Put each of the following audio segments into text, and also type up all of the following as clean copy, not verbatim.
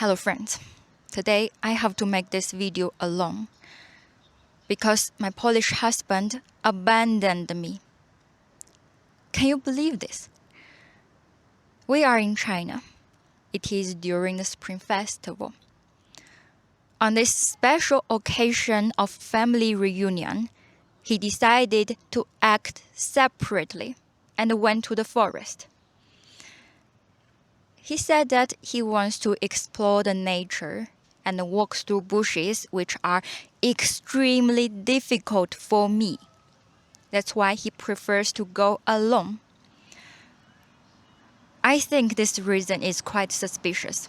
Hello friends, today I have to make this video alone because my Polish husband abandoned me. Can you believe this? We are in China. It is during the Spring Festival. On this special occasion of family reunion, he decided to act separately and went to the forest. He said that he wants to explore the nature and walk through bushes which are extremely difficult for me. That's why he prefers to go alone. I think this reason is quite suspicious.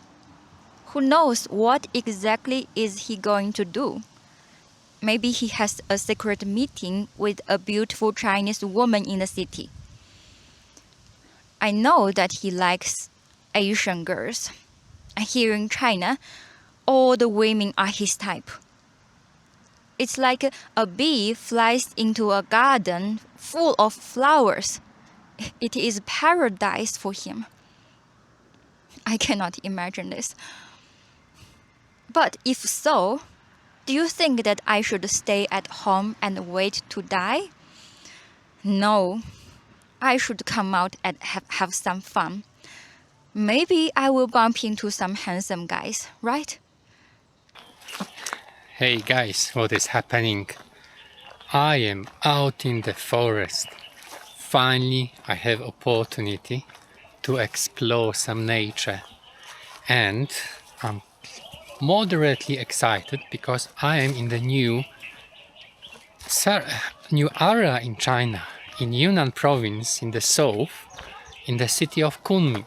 Who knows what exactly is he going to do? Maybe he has a secret meeting with a beautiful Chinese woman in the city. I know that he likes Asian girls. Here in China, all the women are his type. It's like a bee flies into a garden full of flowers. It is paradise for him. I cannot imagine this. But if so, do you think that I should stay at home and wait to die? No, I should come out and have some fun. Maybe I will bump into some handsome guys, right? Hey guys, what is happening? I am out in the forest. Finally, I have opportunity to explore some nature. And I'm moderately excited because I am in the new area in China, in Yunnan province in the south, in the city of Kunming.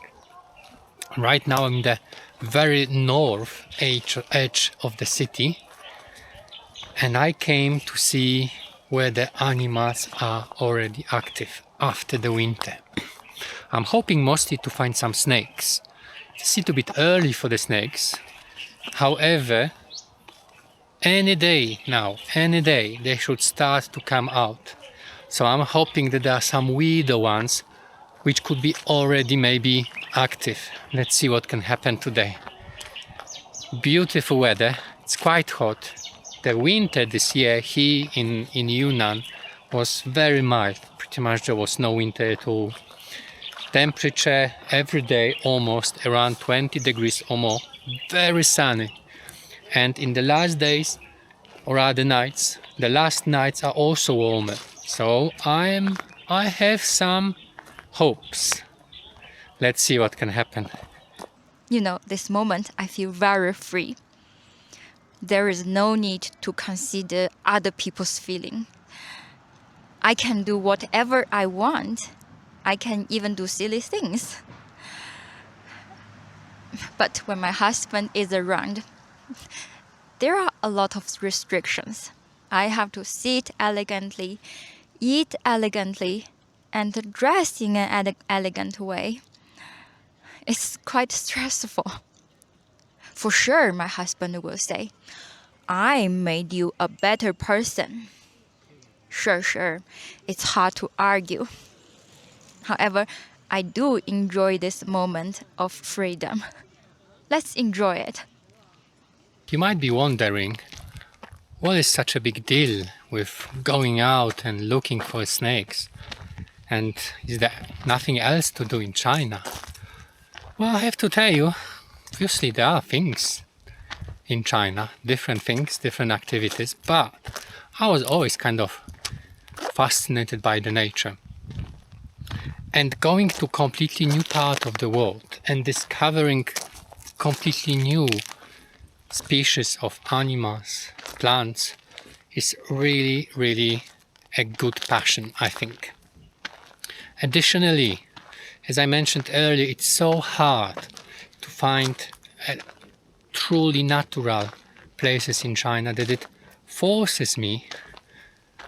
Right now I'm in the very north edge of the city, and I came to see where the animals are already active after the winter. I'm hoping mostly to find some snakes. It's a little bit early for the snakes. However, any day they should start to come out. So I'm hoping that there are some weirder ones which could be already maybe active. Let's see what can happen today. Beautiful weather, it's quite hot. The winter this year here in Yunnan was very mild. Pretty much there was no winter at all. Temperature every day almost around 20 degrees or more. Very sunny. And in the last days, or rather nights, the last nights are also warmer. So I have some hopes. Let's see what can happen. You know, this moment I feel very free. There is no need to consider other people's feeling. I can do whatever I want. I can even do silly things. But when my husband is around, there are a lot of restrictions. I have to sit elegantly, eat elegantly, and dress in an elegant way. It's quite stressful. For sure, my husband will say, I made you a better person. Sure, it's hard to argue. However, I do enjoy this moment of freedom. Let's enjoy it. You might be wondering, what is such a big deal with going out and looking for snakes? And is there nothing else to do in China? Well, I have to tell you, obviously there are things in China, different things, different activities, but I was always kind of fascinated by the nature. And going to completely new part of the world and discovering completely new species of animals, plants, is really a good passion, I think. Additionally, as I mentioned earlier, it's so hard to find truly natural places in China that it forces me,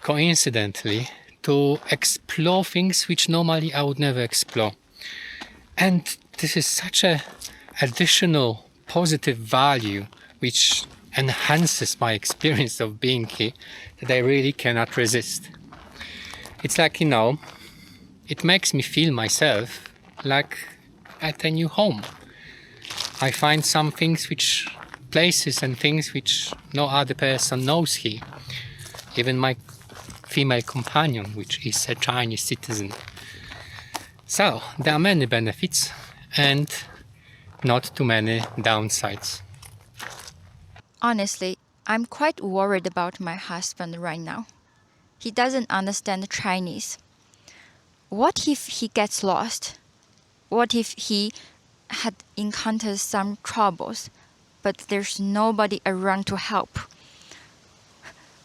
coincidentally, to explore things which normally I would never explore. And this is such an additional positive value which enhances my experience of being here that I really cannot resist. It's like, it makes me feel myself like at a new home. I find some things which places and things which no other person knows here. Even my female companion, which is a Chinese citizen. So there are many benefits and not too many downsides. Honestly, I'm quite worried about my husband right now. He doesn't understand Chinese. What if he gets lost? What if he had encountered some troubles, but there's nobody around to help?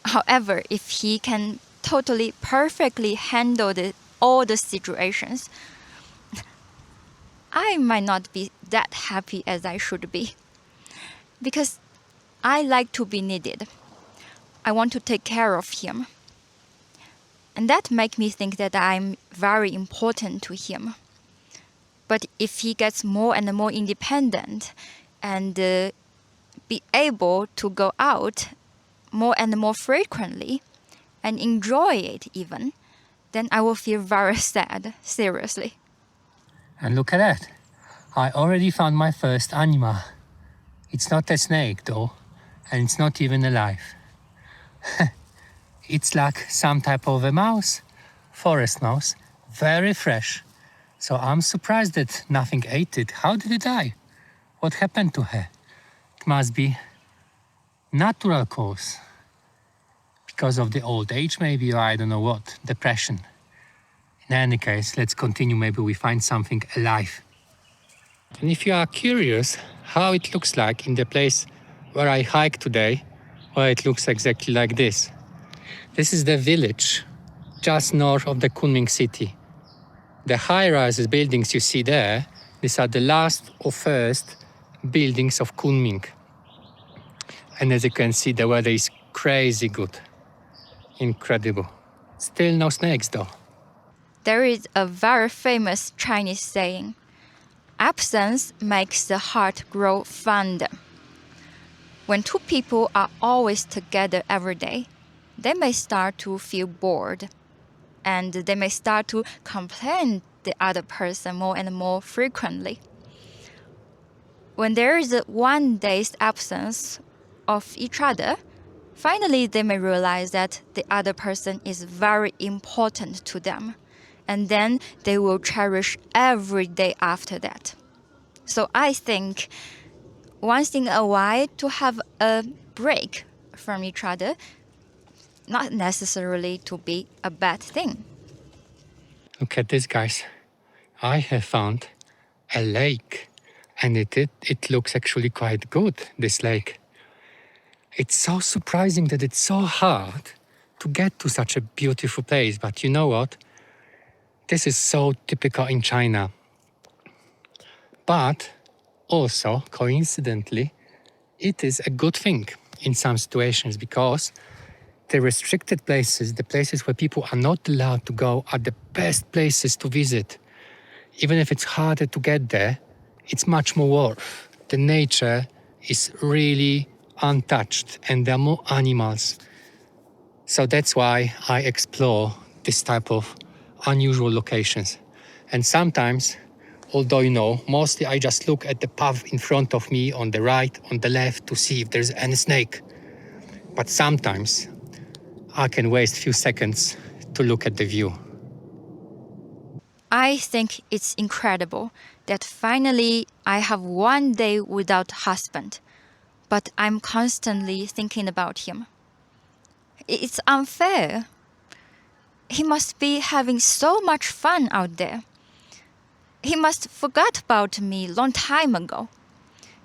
However, if he can totally perfectly handle all the situations, I might not be that happy as I should be. Because I like to be needed. I want to take care of him. And that makes me think that I'm very important to him. But if he gets more and more independent and be able to go out more and more frequently and enjoy it even, then I will feel very sad, seriously. And look at that. I already found my first animal. It's not a snake though, and it's not even alive. It's like some type of a mouse, forest mouse, very fresh. So I'm surprised that nothing ate it. How did it die? What happened to her? It must be natural cause. Because of the old age maybe, or I don't know what, depression. In any case, let's continue, maybe we find something alive. And if you are curious how it looks like in the place where I hiked today, well, it looks exactly like this. This is the village just north of the Kunming city. The high-rise buildings you see there, these are the last or first buildings of Kunming. And as you can see, the weather is crazy good. Incredible. Still no snakes though. There is a very famous Chinese saying, absence makes the heart grow fonder. When two people are always together every day, they may start to feel bored, and they may start to complain the other person more and more frequently. When there is a 1 day's absence of each other, finally they may realize that the other person is very important to them, and then they will cherish every day after that. So I think once in a while to have a break from each other, not necessarily to be a bad thing. Look at this, guys. I have found a lake, and it looks actually quite good, this lake. It's so surprising that it's so hard to get to such a beautiful place, but you know what? This is so typical in China. But also, coincidentally, it is a good thing in some situations because the restricted places, the places where people are not allowed to go, are the best places to visit. Even if it's harder to get there, it's much more worth. The nature is really untouched and there are more animals. So that's why I explore this type of unusual locations. And sometimes, although mostly I just look at the path in front of me on the right, on the left to see if there's any snake. But sometimes I can waste a few seconds to look at the view. I think it's incredible that finally I have 1 day without husband, but I'm constantly thinking about him. It's unfair. He must be having so much fun out there. He must forgot about me long time ago,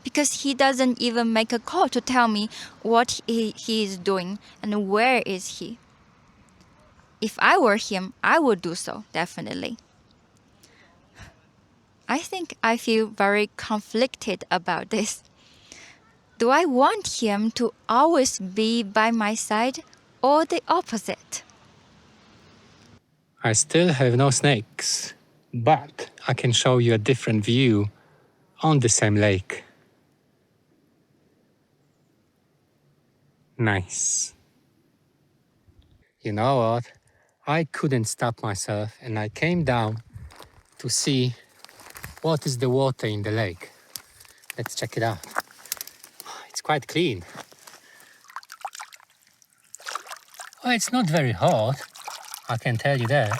because he doesn't even make a call to tell me what he is doing and where is he. If I were him, I would do so, definitely. I think I feel very conflicted about this. Do I want him to always be by my side or the opposite? I still have no snakes, but I can show you a different view on the same lake. Nice. You know what? I couldn't stop myself and I came down to see what is the water in the lake. Let's check it out. It's quite clean. Well, it's not very hot, I can tell you that.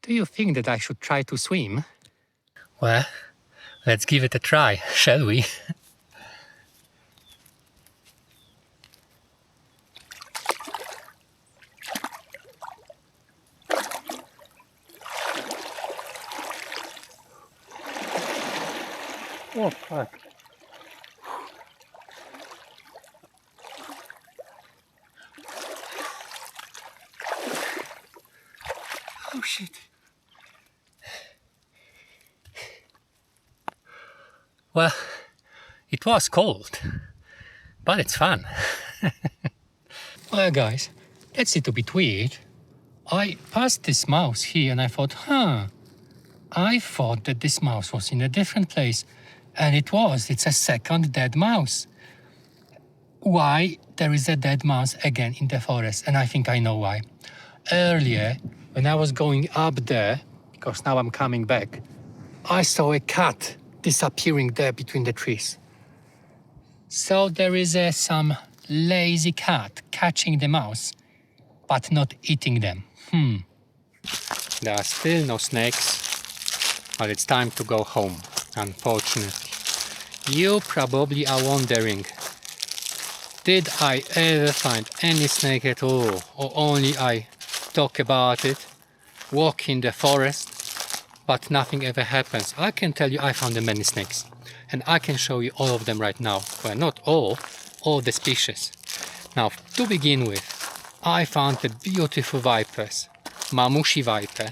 Do you think that I should try to swim? Well, let's give it a try, shall we? Oh, fuck. Oh, shit. Well, it was cold, but it's fun. Well, guys, that's a little bit weird. I passed this mouse here and I thought, I thought that this mouse was in a different place. And it was. It's a second dead mouse. Why there is a dead mouse again in the forest? And I think I know why. Earlier, when I was going up there, because now I'm coming back, I saw a cat disappearing there between the trees. So there is some lazy cat catching the mouse, but not eating them. There are still no snakes, but it's time to go home, unfortunately. You probably are wondering, did I ever find any snake at all, or only I talk about it, walk in the forest, but nothing ever happens? I can tell you I found many snakes, and I can show you all of them right now. Well, not all the species. Now, to begin with, I found the beautiful vipers, mamushi viper,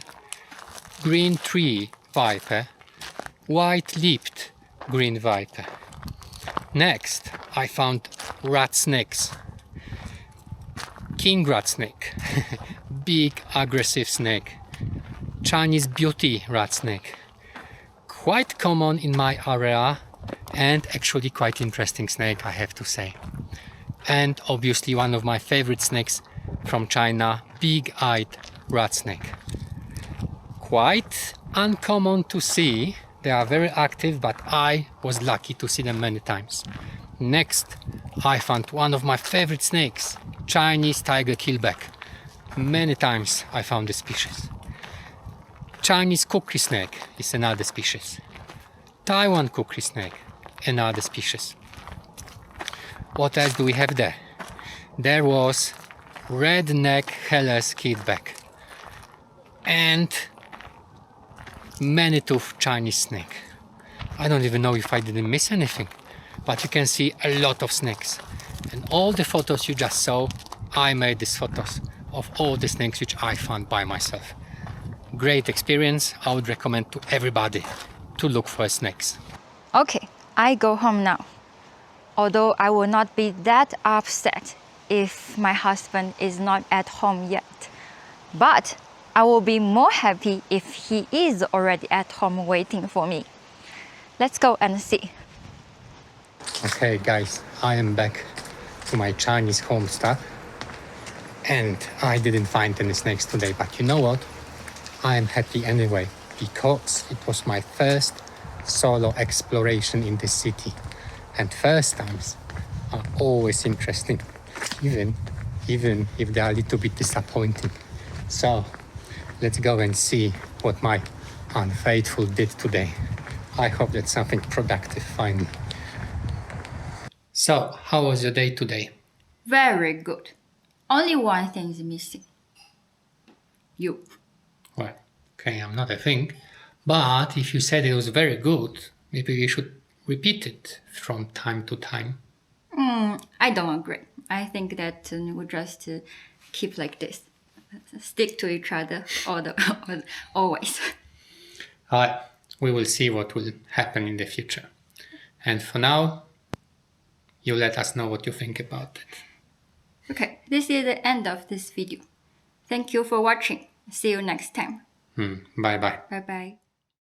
green tree viper, white-lipped green viper. Next, I found rat snakes. King rat snake, big aggressive snake. Chinese beauty rat snake, quite common in my area and actually quite interesting snake, I have to say. And obviously one of my favorite snakes from China, big-eyed rat snake. Quite uncommon to see. They are very active, but I was lucky to see them many times. Next, I found one of my favorite snakes, Chinese tiger keelback. Many times I found this species. Chinese quirky snake is another species. Taiwan quirky snake, another species. What else do we have there? There was redneck Heller's keelback and many-toothed Chinese snake. I don't even know if I didn't miss anything, but you can see a lot of snakes. And all the photos you just saw, I made these photos of all the snakes which I found by myself. Great experience. I would recommend to everybody to look for snakes. Okay, I go home now. Although I will not be that upset if my husband is not at home yet. But I will be more happy if he is already at home waiting for me. Let's go and see. Okay guys, I am back to my Chinese homestead and I didn't find any snakes today, but you know what? I am happy anyway because it was my first solo exploration in the city, and first times are always interesting, even if they are a little bit disappointing. So let's go and see what my unfaithful did today. I hope that's something productive finally. So, how was your day today? Very good. Only one thing is missing. You. Well, okay, I'm not a thing, but if you said it was very good, maybe we should repeat it from time to time. I don't agree. I think that we just keep like this. Stick to each other always. We will see what will happen in the future. And for now, you let us know what you think about it. Okay, this is the end of this video. Thank you for watching. See you next time. Bye bye. Bye bye.